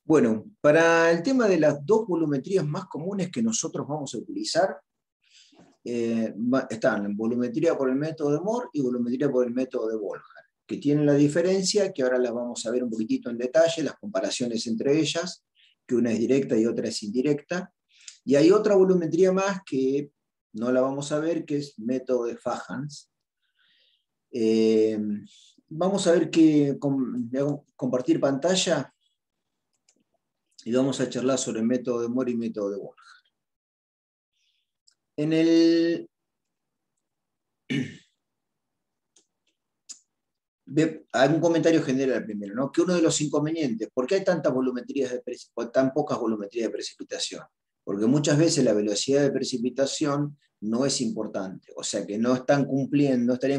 Bueno, para el tema de las dos volumetrías más comunes que nosotros vamos a utilizar, están volumetría por el método de Moore y volumetría por el método de Voljar, que tienen la diferencia, que ahora las vamos a ver un poquitito en detalle, las comparaciones entre ellas, que una es directa y otra es indirecta. Y hay otra volumetría más que no la vamos a ver, que es método de Fajans. Vamos a ver que compartir pantalla y vamos a charlar sobre el método de Moore y método de Voljar. Hay un comentario general primero, ¿no? Que uno de los inconvenientes, ¿por qué hay tantas volumetrías tan pocas volumetrías de precipitación? Porque muchas veces la velocidad de precipitación no es importante, o sea que no estarían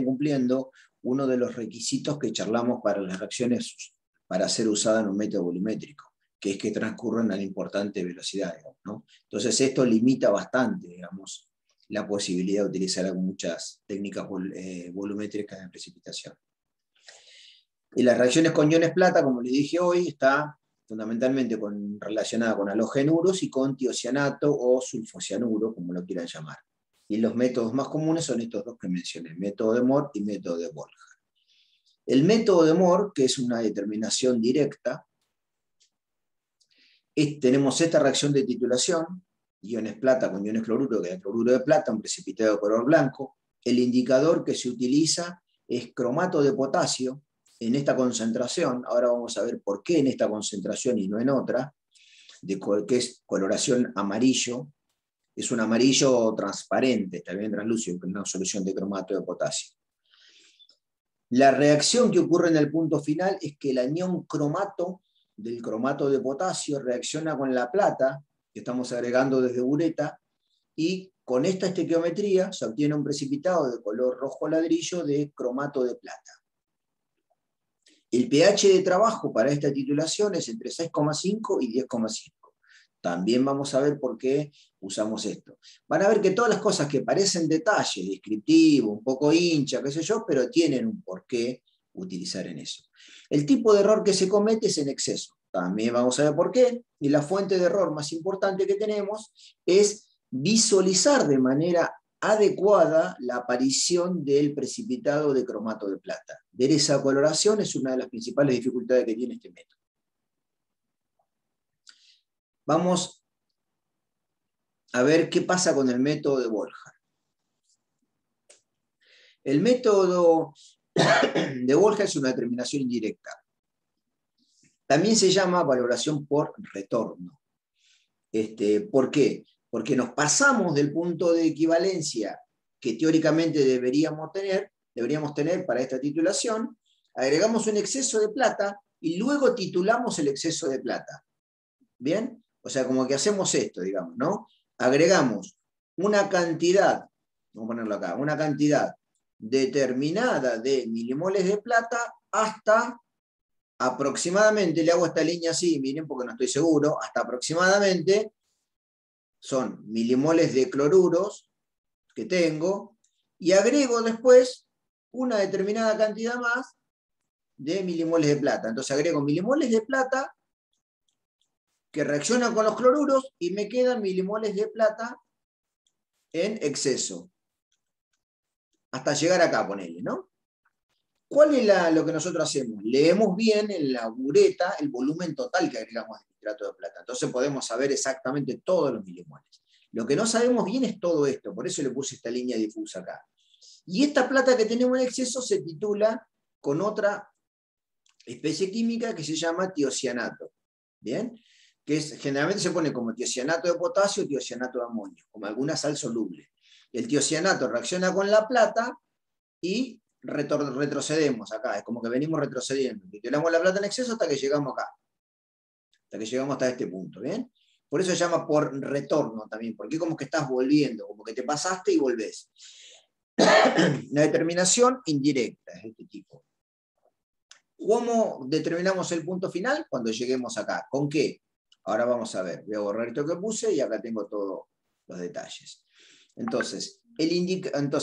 cumpliendo uno de los requisitos que charlamos para las reacciones para ser usadas en un método volumétrico, que es que transcurran a la importante velocidad, digamos, ¿no? Entonces esto limita bastante, digamos, la posibilidad de utilizar muchas técnicas volumétricas de precipitación. Y las reacciones con iones plata, como les dije hoy, está fundamentalmente relacionada con halogenuros y con tiocianato o sulfocianuro, como lo quieran llamar. Y los métodos más comunes son estos dos que mencioné, método de Moore y método de Voljar. El método de Moore, que es una determinación directa, tenemos esta reacción de titulación, iones plata con iones cloruro, que es el cloruro de plata, un precipitado de color blanco. El indicador que se utiliza es cromato de potasio en esta concentración. Ahora vamos a ver por qué en esta concentración y no en otra, que es coloración amarillo. Es un amarillo transparente, está bien translúcido, que es una solución de cromato de potasio. La reacción que ocurre en el punto final es que el anión cromato del cromato de potasio reacciona con la plata que estamos agregando desde bureta, y con esta estequiometría se obtiene un precipitado de color rojo ladrillo de cromato de plata. El pH de trabajo para esta titulación es entre 6,5 y 10,5. También vamos a ver por qué usamos esto. Van a ver que todas las cosas que parecen detalles, descriptivo, un poco hincha, qué sé yo, pero tienen un porqué utilizar en eso. El tipo de error que se comete es en exceso. También vamos a ver por qué. Y la fuente de error más importante que tenemos es visualizar de manera adecuada la aparición del precipitado de cromato de plata. Ver esa coloración es una de las principales dificultades que tiene este método. Vamos a ver qué pasa con el método de Voljar. El método de Voljar es una determinación indirecta. También se llama valoración por retorno. ¿Por qué? Porque nos pasamos del punto de equivalencia que teóricamente deberíamos tener para esta titulación, agregamos un exceso de plata y luego titulamos el exceso de plata. ¿Bien? O sea, como que hacemos esto, digamos, ¿no? Agregamos una cantidad, vamos a ponerlo acá, una cantidad determinada de milimoles de plata hasta aproximadamente, le hago esta línea así, miren, porque no estoy seguro, hasta aproximadamente son milimoles de cloruros que tengo, y agrego después una determinada cantidad más de milimoles de plata. Entonces agrego milimoles de plata que reaccionan con los cloruros y me quedan milimoles de plata en exceso. Hasta llegar acá, ponele, ¿no? ¿Cuál es lo que nosotros hacemos? Leemos bien en la bureta el volumen total que agregamos de nitrato de plata. Entonces podemos saber exactamente todos los milimoles. Lo que no sabemos bien es todo esto, por eso le puse esta línea difusa acá. Y esta plata que tenemos en exceso se titula con otra especie química que se llama tiocianato. ¿Bien? Que generalmente se pone como tiocianato de potasio o tiocianato de amonio, como alguna sal soluble. El tiocianato reacciona con la plata y retrocedemos acá, es como que venimos retrocediendo. Titulamos la plata en exceso hasta que llegamos acá, hasta que llegamos hasta este punto, ¿bien? Por eso se llama por retorno también, porque es como que estás volviendo, como que te pasaste y volvés. La determinación indirecta es de este tipo. ¿Cómo determinamos el punto final? Cuando lleguemos acá. ¿Con qué? Ahora vamos a ver. Voy a borrar esto que puse y acá tengo todos los detalles. Entonces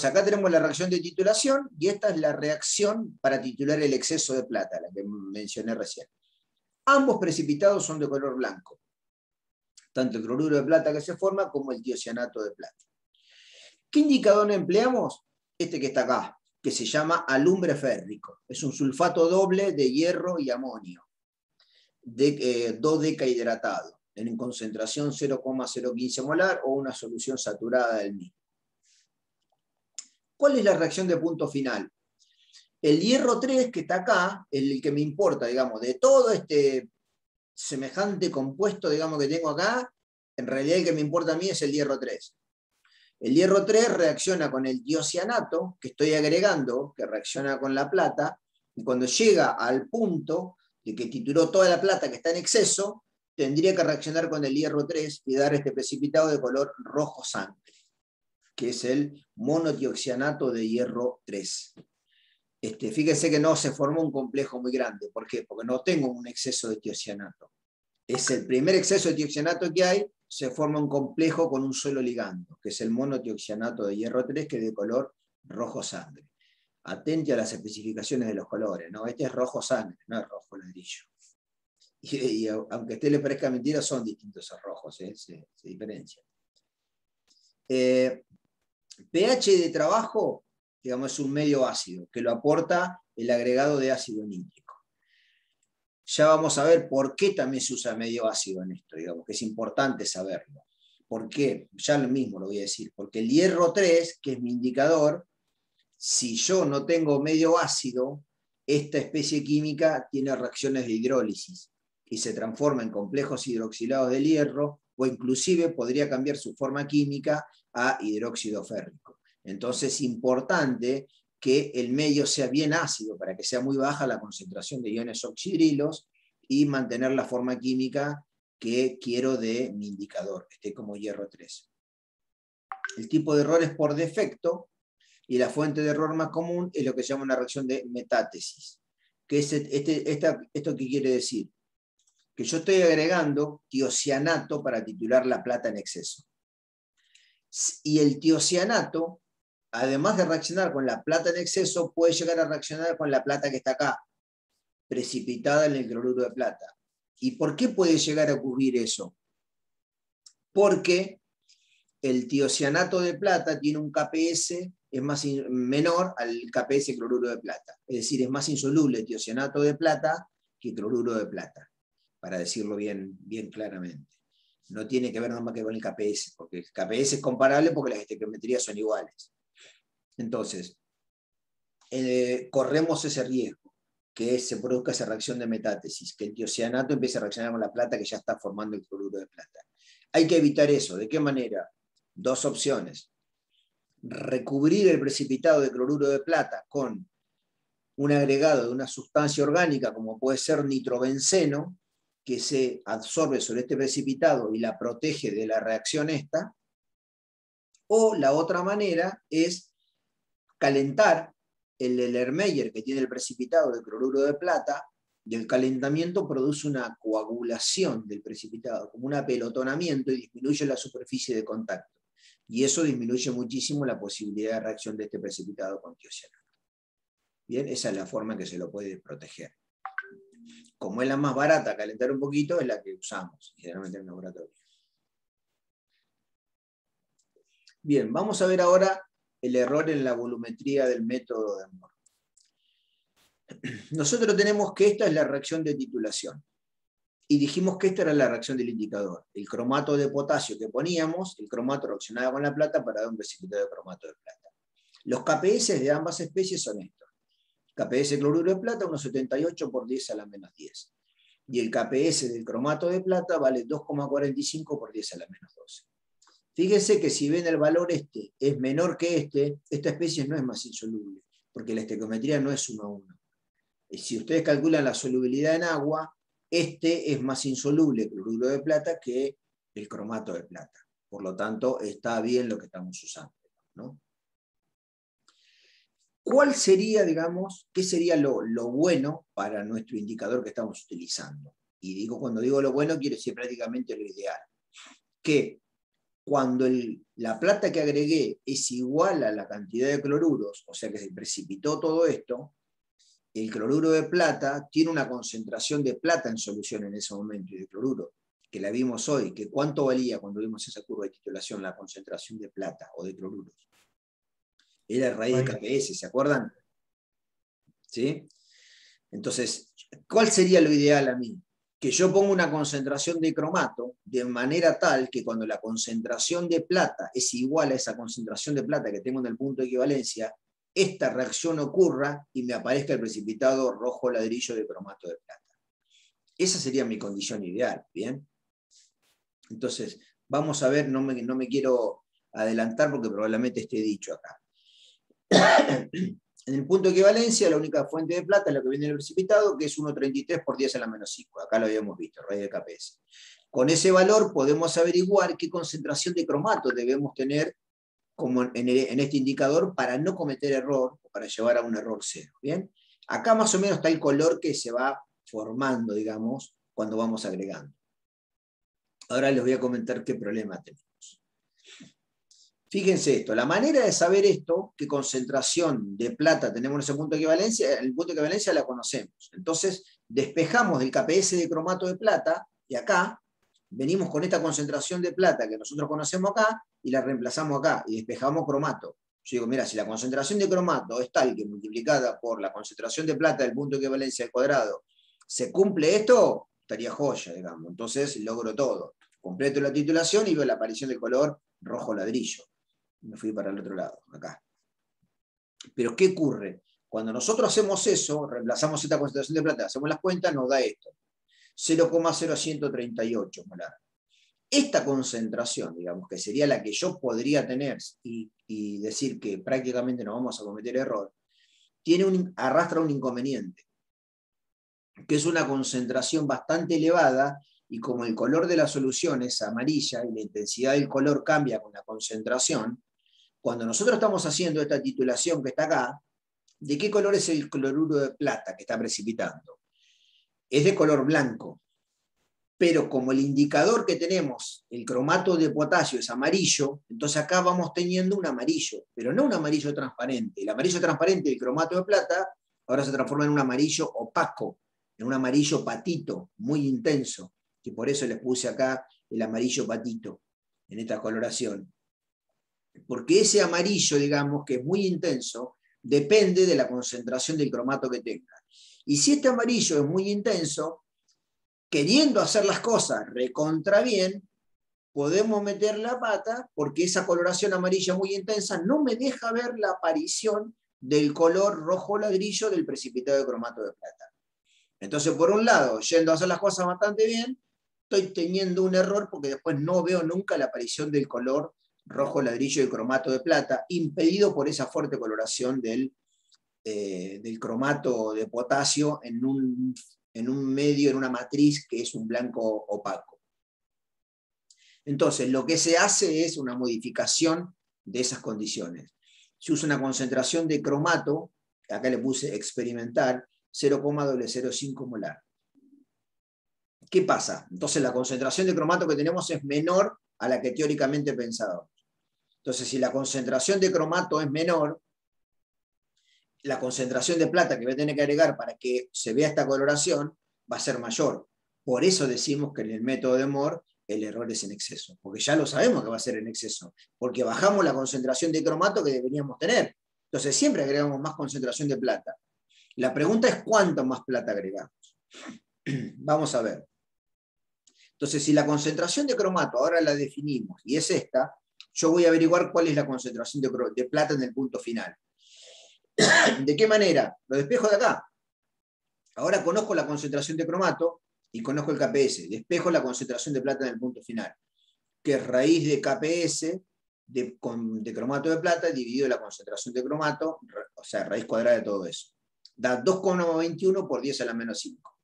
acá tenemos la reacción de titulación y esta es la reacción para titular el exceso de plata, la que mencioné recién. Ambos precipitados son de color blanco, tanto el cloruro de plata que se forma como el tiocianato de plata. ¿Qué indicador empleamos? Este que está acá, que se llama alumbre férrico. Es un sulfato doble de hierro y amonio, de 2-decahidratado, en concentración 0,015 molar o una solución saturada del mismo. ¿Cuál es la reacción de punto final? El hierro 3 que está acá, el que me importa, digamos, de todo este semejante compuesto, digamos, que tengo acá, en realidad el que me importa a mí es el hierro 3. El hierro 3 reacciona con el tiocianato que estoy agregando, que reacciona con la plata, y cuando llega al punto de que trituró toda la plata que está en exceso, tendría que reaccionar con el hierro 3 y dar este precipitado de color rojo sangre, que es el monotioxianato de hierro 3. Fíjense que no se formó un complejo muy grande. ¿Por qué? Porque no tengo un exceso de tiocianato. Es el primer exceso de tiocianato que hay, se forma un complejo con un solo ligando, que es el monotioxianato de hierro 3, que es de color rojo sangre. Atente a las especificaciones de los colores, ¿no? Este es rojo sangre, no es rojo ladrillo. Y aunque a usted le parezca mentira, son distintos esos rojos, se diferencian. pH de trabajo, digamos, es un medio ácido, que lo aporta el agregado de ácido nítrico. Ya vamos a ver por qué también se usa medio ácido en esto, digamos, que es importante saberlo. ¿Por qué? Ya lo mismo lo voy a decir. Porque el hierro 3, que es mi indicador, si yo no tengo medio ácido, esta especie química tiene reacciones de hidrólisis y se transforma en complejos hidroxilados del hierro, o inclusive podría cambiar su forma química a hidróxido férrico. Entonces es importante que el medio sea bien ácido para que sea muy baja la concentración de iones oxidrilos y mantener la forma química que quiero de mi indicador, esté como hierro 3. El tipo de error es por defecto y la fuente de error más común es lo que se llama una reacción de metátesis. ¿Qué es ¿Esto qué quiere decir? Que yo estoy agregando tiocianato para titular la plata en exceso. Y el tiocianato, además de reaccionar con la plata en exceso, puede llegar a reaccionar con la plata que está acá, precipitada en el cloruro de plata. ¿Y por qué puede llegar a ocurrir eso? Porque el tiocianato de plata tiene un KPS menor al KPS cloruro de plata. Es decir, es más insoluble el tiocianato de plata que cloruro de plata, para decirlo bien claramente. No tiene que ver nada más que con el KPS, porque el KPS es comparable porque las estequiometrías son iguales. Entonces, corremos ese riesgo, que se produzca esa reacción de metátesis, que el tiocianato empiece a reaccionar con la plata que ya está formando el cloruro de plata. Hay que evitar eso. ¿De qué manera? Dos opciones. Recubrir el precipitado de cloruro de plata con un agregado de una sustancia orgánica, como puede ser nitrobenceno, que se absorbe sobre este precipitado y la protege de la reacción esta. O la otra manera es calentar el Erlenmeyer que tiene el precipitado de cloruro de plata, y el calentamiento produce una coagulación del precipitado, como un apelotonamiento, y disminuye la superficie de contacto. Y eso disminuye muchísimo la posibilidad de reacción de este precipitado con tiocianato. Bien, esa es la forma en que se lo puede proteger. Como es la más barata, calentar un poquito, es la que usamos, generalmente en el laboratorio. Bien, vamos a ver ahora el error en la volumetría del método de Moore. Nosotros tenemos que esta es la reacción de titulación. Y dijimos que esta era la reacción del indicador. El cromato de potasio que poníamos, el cromato reaccionaba con la plata para dar un precipitado de cromato de plata. Los KPS de ambas especies son estos. KPS cloruro de plata, 1,78 por 10 a la menos 10. Y el KPS del cromato de plata vale 2,45 por 10 a la menos 12. Fíjense que si ven el valor este es menor que esta especie no es más insoluble, porque la estequiometría no es 1 a 1. Si ustedes calculan la solubilidad en agua, este es más insoluble el cloruro de plata que el cromato de plata. Por lo tanto, está bien lo que estamos usando, ¿no? ¿Cuál sería, digamos, qué sería lo bueno para nuestro indicador que estamos utilizando? Y cuando digo lo bueno, quiero decir prácticamente lo ideal. Que cuando la plata que agregué es igual a la cantidad de cloruros, o sea que se precipitó todo esto, el cloruro de plata tiene una concentración de plata en solución en ese momento, y de cloruro, que la vimos hoy, que cuánto valía cuando vimos esa curva de titulación la concentración de plata o de cloruros. Era raíz de KPS, ¿se acuerdan? ¿Sí? Entonces, ¿cuál sería lo ideal a mí? Que yo ponga una concentración de cromato de manera tal que cuando la concentración de plata es igual a esa concentración de plata que tengo en el punto de equivalencia, esta reacción ocurra y me aparezca el precipitado rojo ladrillo de cromato de plata. Esa sería mi condición ideal, ¿bien? Entonces, vamos a ver, no me quiero adelantar porque probablemente esté dicho acá. En el punto de equivalencia, la única fuente de plata es lo que viene en el precipitado, que es 1,33 por 10 a la menos 5. Acá lo habíamos visto, raíz de KPS. Con ese valor podemos averiguar qué concentración de cromato debemos tener como en este indicador para no cometer error o para llevar a un error cero. ¿Bien? Acá más o menos está el color que se va formando, digamos, cuando vamos agregando. Ahora les voy a comentar qué problema tenemos. Fíjense esto, la manera de saber esto, qué concentración de plata tenemos en ese punto de equivalencia, el punto de equivalencia la conocemos. Entonces, despejamos del KPS de cromato de plata, y acá, venimos con esta concentración de plata que nosotros conocemos acá, y la reemplazamos acá, y despejamos cromato. Yo digo, mira, si la concentración de cromato es tal que multiplicada por la concentración de plata del punto de equivalencia al cuadrado, se cumple esto, estaría joya, digamos. Entonces, logro todo. Completo la titulación y veo la aparición del color rojo ladrillo. Me fui para el otro lado, acá. Pero ¿qué ocurre? Cuando nosotros hacemos eso, reemplazamos esta concentración de plata, hacemos las cuentas, nos da esto. 0,0138 molar. Esta concentración, digamos, que sería la que yo podría tener y decir que prácticamente no vamos a cometer error, arrastra un inconveniente, que es una concentración bastante elevada, y como el color de la solución es amarilla y la intensidad del color cambia con la concentración, cuando nosotros estamos haciendo esta titulación que está acá, ¿de qué color es el cloruro de plata que está precipitando? Es de color blanco. Pero como el indicador que tenemos, el cromato de potasio, es amarillo, entonces acá vamos teniendo un amarillo, pero no un amarillo transparente. El amarillo transparente del cromato de plata ahora se transforma en un amarillo opaco, en un amarillo patito, muy intenso, que por eso les puse acá el amarillo patito, en esta coloración. Porque ese amarillo, digamos, que es muy intenso, depende de la concentración del cromato que tenga. Y si este amarillo es muy intenso, queriendo hacer las cosas recontra bien, podemos meter la pata porque esa coloración amarilla muy intensa no me deja ver la aparición del color rojo ladrillo del precipitado de cromato de plata. Entonces, por un lado, yendo a hacer las cosas bastante bien, estoy teniendo un error porque después no veo nunca la aparición del color rojo ladrillo y cromato de plata, impedido por esa fuerte coloración del cromato de potasio en un medio, en una matriz que es un blanco opaco. Entonces, lo que se hace es una modificación de esas condiciones. Se usa una concentración de cromato, acá le puse experimental, 0,005 molar. ¿Qué pasa? Entonces la concentración de cromato que tenemos es menor a la que teóricamente pensábamos. Entonces, si la concentración de cromato es menor, la concentración de plata que voy a tener que agregar para que se vea esta coloración va a ser mayor. Por eso decimos que en el método de Moore el error es en exceso, porque ya lo sabemos que va a ser en exceso, porque bajamos la concentración de cromato que deberíamos tener. Entonces siempre agregamos más concentración de plata. La pregunta es cuánto más plata agregamos. Vamos a ver. Entonces, si la concentración de cromato ahora la definimos y es esta, yo voy a averiguar cuál es la concentración de plata en el punto final. ¿De qué manera? Lo despejo de acá. Ahora conozco la concentración de cromato y conozco el KPS. Despejo la concentración de plata en el punto final, que es raíz de KPS de cromato de plata dividido la concentración de cromato, o sea, raíz cuadrada de todo eso. Da 2,21 por 10 a la menos 5.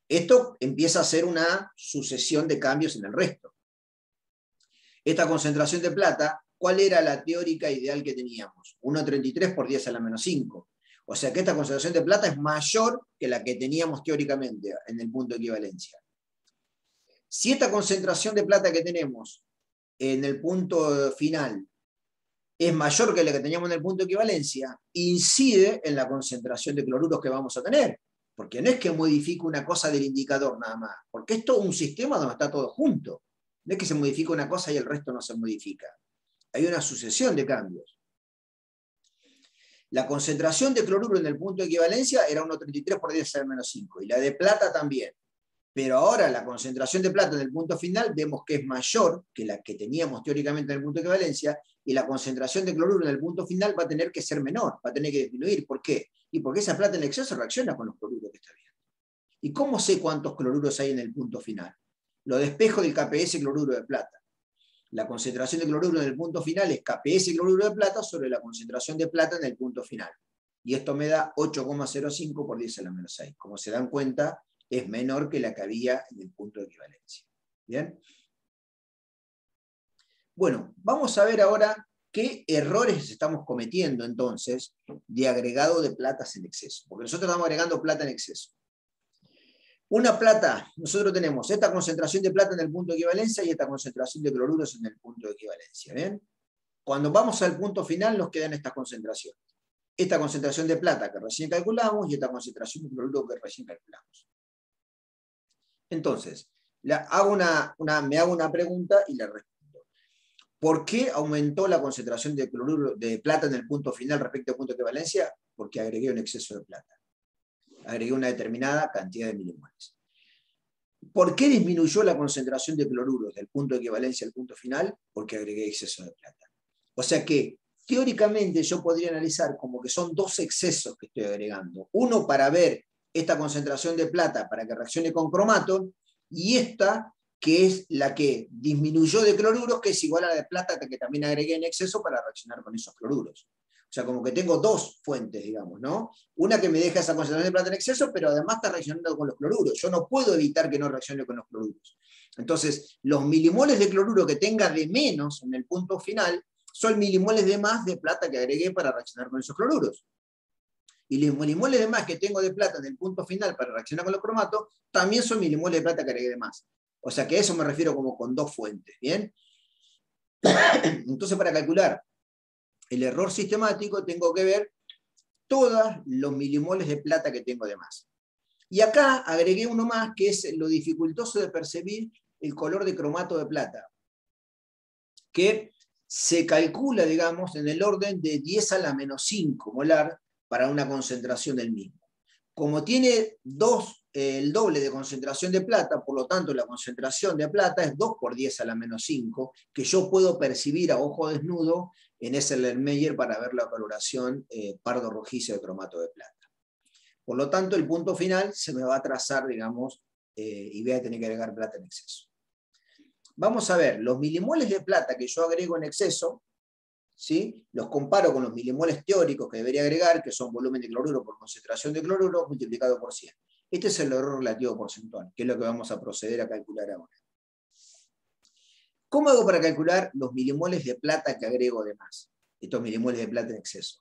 Esto empieza a ser una sucesión de cambios en el resto. Esta concentración de plata, ¿cuál era la teórica ideal que teníamos? 1,33 por 10 a la menos 5. O sea que esta concentración de plata es mayor que la que teníamos teóricamente en el punto de equivalencia. Si esta concentración de plata que tenemos en el punto final es mayor que la que teníamos en el punto de equivalencia, incide en la concentración de cloruros que vamos a tener. Porque no es que modifique una cosa del indicador nada más, porque es todo un sistema donde está todo junto. No es que se modifica una cosa y el resto no se modifica. Hay una sucesión de cambios. La concentración de cloruro en el punto de equivalencia era 1,33 por 10 a la menos 5, y la de plata también. Pero ahora la concentración de plata en el punto final vemos que es mayor que la que teníamos teóricamente en el punto de equivalencia, y la concentración de cloruro en el punto final va a tener que ser menor, va a tener que disminuir. ¿Por qué? Y porque esa plata en exceso reacciona con los cloruros que está viendo. ¿Y cómo sé cuántos cloruros hay en el punto final? Lo despejo del KPS cloruro de plata. La concentración de cloruro en el punto final es KPS cloruro de plata sobre la concentración de plata en el punto final. Y esto me da 8,05 por 10 a la menos 6. Como se dan cuenta, es menor que la que había en el punto de equivalencia. ¿Bien? Bueno, vamos a ver ahora qué errores estamos cometiendo entonces de agregado de platas en exceso. Porque nosotros estamos agregando plata en exceso. Una plata, nosotros tenemos esta concentración de plata en el punto de equivalencia y esta concentración de cloruros en el punto de equivalencia. ¿Bien? Cuando vamos al punto final nos quedan estas concentraciones. Esta concentración de plata que recién calculamos y esta concentración de cloruro que recién calculamos. Entonces, me hago una pregunta y la respondo. ¿Por qué aumentó la concentración de cloruro de plata en el punto final respecto al punto de equivalencia? Porque agregué un exceso de plata. Agregué una determinada cantidad de milimoles. ¿Por qué disminuyó la concentración de cloruros del punto de equivalencia al punto final? Porque agregué exceso de plata. O sea que, teóricamente, yo podría analizar como que son dos excesos que estoy agregando. Uno para ver esta concentración de plata para que reaccione con cromato, y esta que es la que disminuyó de cloruros, que es igual a la de plata que también agregué en exceso para reaccionar con esos cloruros. O sea, como que tengo dos fuentes, digamos, ¿no? Una que me deja esa concentración de plata en exceso, pero además está reaccionando con los cloruros. Yo no puedo evitar que no reaccione con los cloruros. Entonces, los milimoles de cloruro que tenga de menos en el punto final son milimoles de más de plata que agregué para reaccionar con esos cloruros. Y los milimoles de más que tengo de plata en el punto final para reaccionar con los cromatos también son milimoles de plata que agregué de más. O sea que a eso me refiero como con dos fuentes, ¿bien? Entonces, para calcular el error sistemático tengo que ver todos los milimoles de plata que tengo de más. Y acá agregué uno más, que es lo dificultoso de percibir el color de cromato de plata, que se calcula, digamos, en el orden de 10 a la menos 5 molar para una concentración del mismo. Como tiene el doble de concentración de plata, por lo tanto la concentración de plata es 2 por 10 a la menos 5, que yo puedo percibir a ojo desnudo en ese Erlenmeyer para ver la coloración pardo rojizo de cromato de plata. Por lo tanto, el punto final se me va a trazar, digamos, y voy a tener que agregar plata en exceso. Vamos a ver, los milimoles de plata que yo agrego en exceso, ¿sí? Los comparo con los milimoles teóricos que debería agregar, que son volumen de cloruro por concentración de cloruro multiplicado por 100. Este es el error relativo porcentual, que es lo que vamos a proceder a calcular ahora. ¿Cómo hago para calcular los milimoles de plata que agrego de más? Estos milimoles de plata en exceso.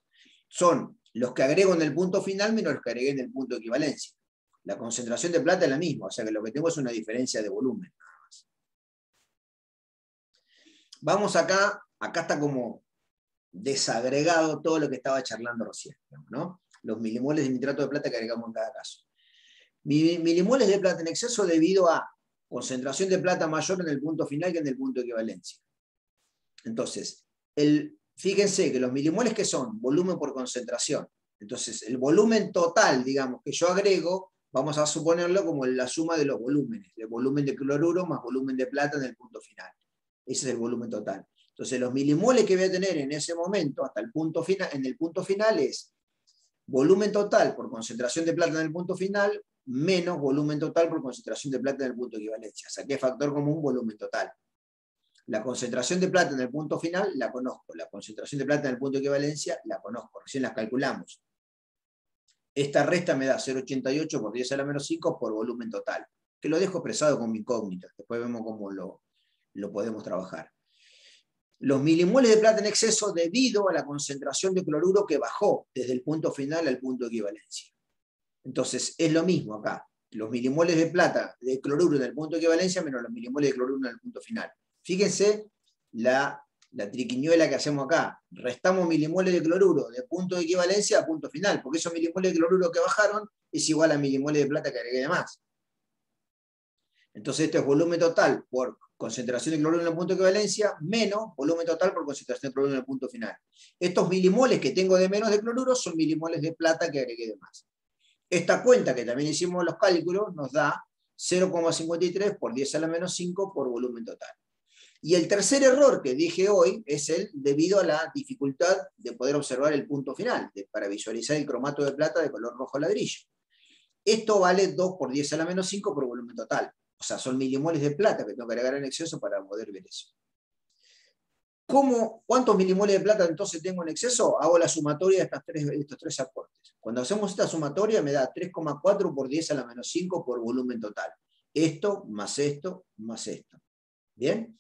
Son los que agrego en el punto final menos los que agregué en el punto de equivalencia. La concentración de plata es la misma, o sea que lo que tengo es una diferencia de volumen. Vamos acá está como desagregado todo lo que estaba charlando recién, ¿no? Los milimoles de nitrato de plata que agregamos en cada caso. Milimoles de plata en exceso debido a concentración de plata mayor en el punto final que en el punto de equivalencia. Entonces, fíjense que los milimoles que son volumen por concentración. Entonces, el volumen total, digamos, que yo agrego, vamos a suponerlo como la suma de los volúmenes, el volumen de cloruro más volumen de plata en el punto final. Ese es el volumen total. Entonces, los milimoles que voy a tener en ese momento, hasta el punto final, en el punto final es volumen total por concentración de plata en el punto final, menos volumen total por concentración de plata en el punto de equivalencia. Saqué factor común volumen total. La concentración de plata en el punto final la conozco. La concentración de plata en el punto de equivalencia la conozco. Recién las calculamos. Esta resta me da 0,88 por 10 a la menos 5 por volumen total. Que lo dejo expresado con mi incógnita. Después vemos cómo lo podemos trabajar. Los milimoles de plata en exceso debido a la concentración de cloruro que bajó desde el punto final al punto de equivalencia. Entonces, es lo mismo acá. Los milimoles de plata de cloruro en el punto de equivalencia menos los milimoles de cloruro en el punto final. Fíjense la la triquiñuela que hacemos acá. Restamos milimoles de cloruro de punto de equivalencia a punto final, porque esos milimoles de cloruro que bajaron es igual a milimoles de plata que agregué de más. Entonces esto es volumen total por concentración de cloruro en el punto de equivalencia menos volumen total por concentración de cloruro en el punto final. Estos milimoles que tengo de menos de cloruro son milimoles de plata que agregué de más. Esta cuenta que también hicimos los cálculos nos da 0,53 por 10 a la menos 5 por volumen total. Y el tercer error que dije hoy es el debido a la dificultad de poder observar el punto final, para visualizar el cromato de plata de color rojo ladrillo. Esto vale 2 por 10 a la menos 5 por volumen total. O sea, son milimoles de plata que tengo que agregar en exceso para poder ver eso. ¿Cuántos milimoles de plata entonces tengo en exceso? Hago la sumatoria de estos tres aportes. Cuando hacemos esta sumatoria me da 3,4 por 10 a la menos 5 por volumen total. Esto, más esto, más esto. ¿Bien?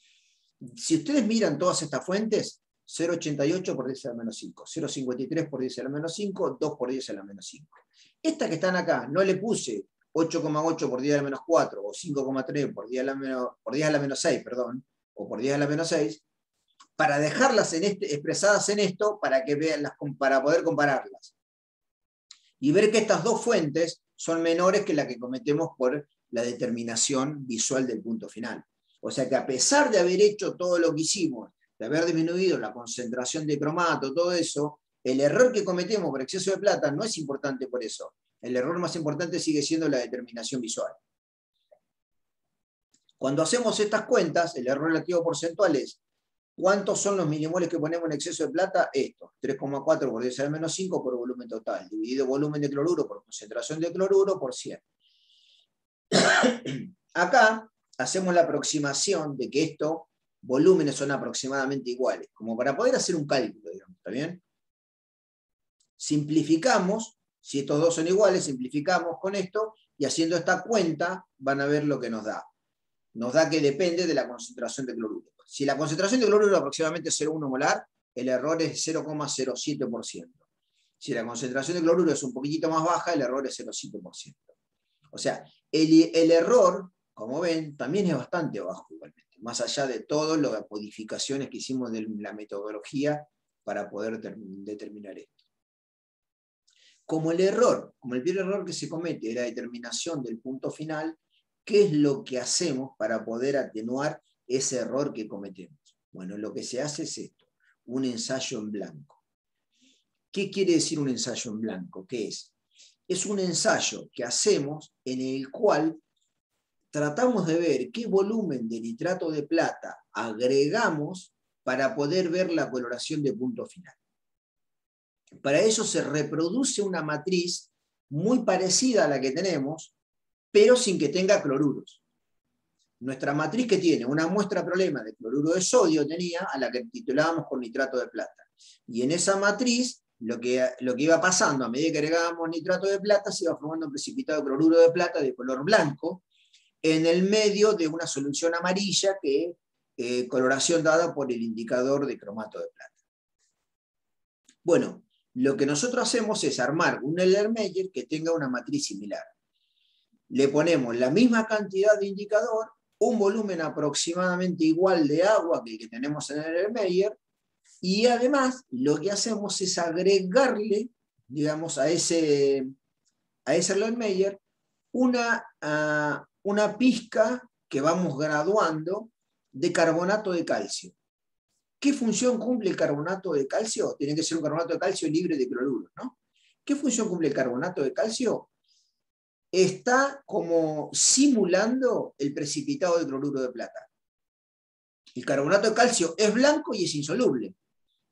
Si ustedes miran todas estas fuentes, 0,88 por 10 a la menos 5, 0,53 por 10 a la menos 5, 2 por 10 a la menos 5. Estas que están acá, no le puse 8,8 por 10 a la menos 4, o 5,3 por 10 a la menos 6, perdón, o por 10 a la menos 6, para dejarlas expresadas en esto, para que vean para poder compararlas. Y ver que estas dos fuentes son menores que la que cometemos por la determinación visual del punto final. O sea que a pesar de haber hecho todo lo que hicimos, de haber disminuido la concentración de cromato, todo eso, el error que cometemos por exceso de plata no es importante por eso. El error más importante sigue siendo la determinación visual. Cuando hacemos estas cuentas, el error relativo porcentual es ¿cuántos son los milimoles que ponemos en exceso de plata? Esto, 3,4 por 10 a la menos 5 por volumen total, dividido volumen de cloruro por concentración de cloruro por 100. Acá hacemos la aproximación de que estos volúmenes son aproximadamente iguales, como para poder hacer un cálculo, digamos, ¿está bien? Simplificamos, si estos dos son iguales, simplificamos con esto, y haciendo esta cuenta van a ver lo que nos da. Nos da que depende de la concentración de cloruro. Si la concentración de cloruro es aproximadamente 0,1 molar, el error es 0,07%. Si la concentración de cloruro es un poquitito más baja, el error es 0,7%. O sea, el error, como ven, también es bastante bajo igualmente, más allá de todas las modificaciones que hicimos de la metodología para poder determinar esto. Como el primer error que se comete es la determinación del punto final, ¿qué es lo que hacemos para poder atenuar ese error que cometemos? Bueno, lo que se hace es esto, un ensayo en blanco. ¿Qué quiere decir un ensayo en blanco? ¿Qué es? Es un ensayo que hacemos en el cual tratamos de ver qué volumen de nitrato de plata agregamos para poder ver la coloración de punto final. Para eso se reproduce una matriz muy parecida a la que tenemos, pero sin que tenga cloruros. Nuestra matriz que tiene una muestra problema de cloruro de sodio tenía, a la que titulábamos con nitrato de plata. Y en esa matriz, lo que iba pasando, a medida que agregábamos nitrato de plata, se iba formando un precipitado de cloruro de plata de color blanco, en el medio de una solución amarilla, que coloración dada por el indicador de cromato de plata. Bueno, lo que nosotros hacemos es armar un Erlenmeyer que tenga una matriz similar. Le ponemos la misma cantidad de indicador, un volumen aproximadamente igual de agua que el que tenemos en el Erlenmeyer, y además lo que hacemos es agregarle, digamos, a ese Erlenmeyer una pizca que vamos graduando de carbonato de calcio. ¿Qué función cumple el carbonato de calcio? Tiene que ser un carbonato de calcio libre de cloruro, ¿no? ¿Qué función cumple el carbonato de calcio? Está como simulando el precipitado de cloruro de plata. El carbonato de calcio es blanco y es insoluble.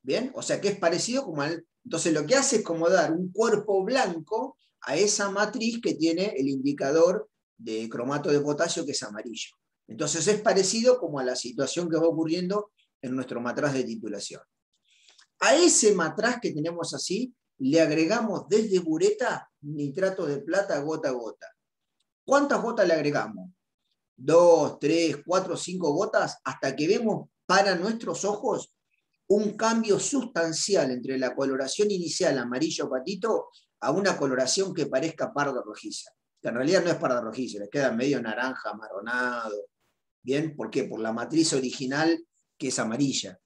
¿Bien? O sea que es parecido como al... Entonces lo que hace es como dar un cuerpo blanco a esa matriz que tiene el indicador de cromato de potasio, que es amarillo. Entonces es parecido como a la situación que va ocurriendo en nuestro matraz de titulación. A ese matraz que tenemos así, le agregamos desde bureta nitrato de plata gota a gota. ¿Cuántas gotas le agregamos? 2, 3, 4, 5 gotas, hasta que vemos para nuestros ojos un cambio sustancial entre la coloración inicial amarillo patito a una coloración que parezca pardo rojiza. Que en realidad no es pardo rojiza, le queda medio naranja, amarronado. ¿Bien? ¿Por qué? Por la matriz original, que es amarilla.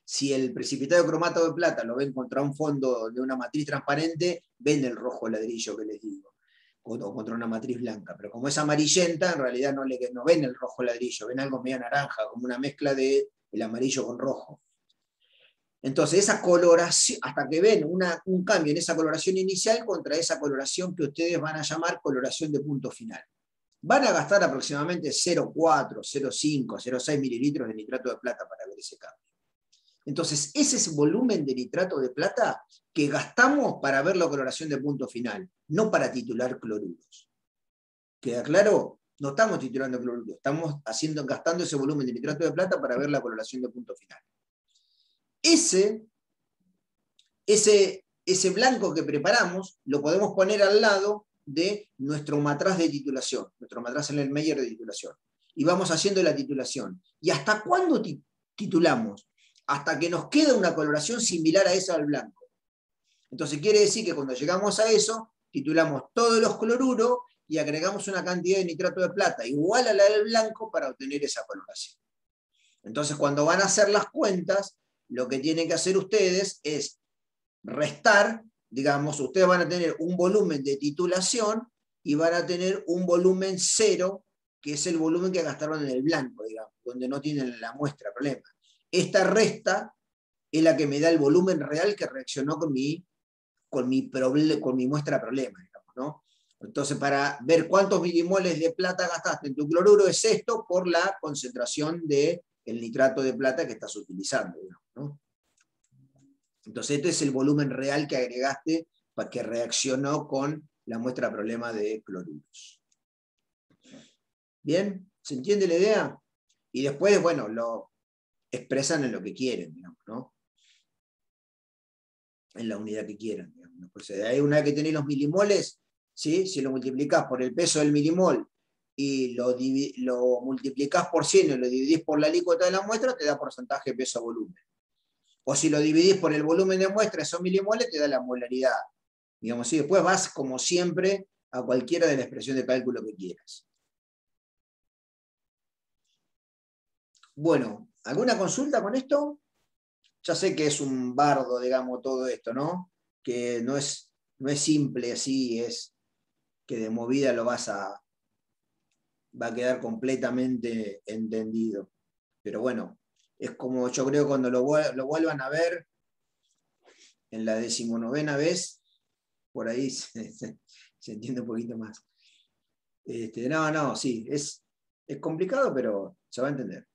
Si el precipitado de cromato de plata lo ven contra un fondo de una matriz transparente, ven el rojo ladrillo que les digo, o contra una matriz blanca. Pero como es amarillenta, en realidad no ven el rojo ladrillo, ven algo medio naranja, como una mezcla de el amarillo con rojo. Entonces, esa coloración, hasta que ven un cambio en esa coloración inicial contra esa coloración que ustedes van a llamar coloración de punto final. Van a gastar aproximadamente 0,4, 0,5, 0,6 mililitros de nitrato de plata para ver ese cambio. Entonces, ese es el volumen de nitrato de plata que gastamos para ver la coloración de punto final, no para titular cloruros. ¿Queda claro? No estamos titulando cloruros, estamos gastando ese volumen de nitrato de plata para ver la coloración de punto final. Ese blanco que preparamos lo podemos poner al lado de nuestro matraz de titulación, nuestro matraz en el Meyer de titulación. Y vamos haciendo la titulación. ¿Y hasta cuándo titulamos? Hasta que nos queda una coloración similar a esa del blanco. Entonces quiere decir que cuando llegamos a eso, titulamos todos los cloruros y agregamos una cantidad de nitrato de plata igual a la del blanco para obtener esa coloración. Entonces cuando van a hacer las cuentas, lo que tienen que hacer ustedes es restar, digamos, ustedes van a tener un volumen de titulación y van a tener un volumen cero, que es el volumen que gastaron en el blanco, digamos, donde no tienen la muestra, problema. Esta resta es la que me da el volumen real que reaccionó con mi muestra problema, digamos, ¿no? Entonces, para ver cuántos milimoles de plata gastaste en tu cloruro, es esto por la concentración del nitrato de plata que estás utilizando, digamos, ¿no? Entonces, este es el volumen real que agregaste para que reaccionó con la muestra problema de cloruros. ¿Bien? ¿Se entiende la idea? Y después, bueno, lo expresan en lo que quieren, digamos, ¿no? En la unidad que quieran, digamos. Pues ahí una vez que tenéis los milimoles, ¿sí? Si lo multiplicás por el peso del milimol y lo multiplicás por 100 y lo dividís por la alícuota de la muestra, te da porcentaje de peso a volumen. O si lo dividís por el volumen de muestra, esos milimoles, te da la molaridad. Digamos, y después vas, como siempre, a cualquiera de la expresión de cálculo que quieras. Bueno, ¿alguna consulta con esto? Ya sé que es un bardo, digamos, todo esto, ¿no? Que no es simple así, es que de movida va a quedar completamente entendido. Pero bueno, es como yo creo cuando lo vuelvan a ver en la 19ª vez, por ahí se entiende un poquito más. No, sí, es complicado, pero se va a entender.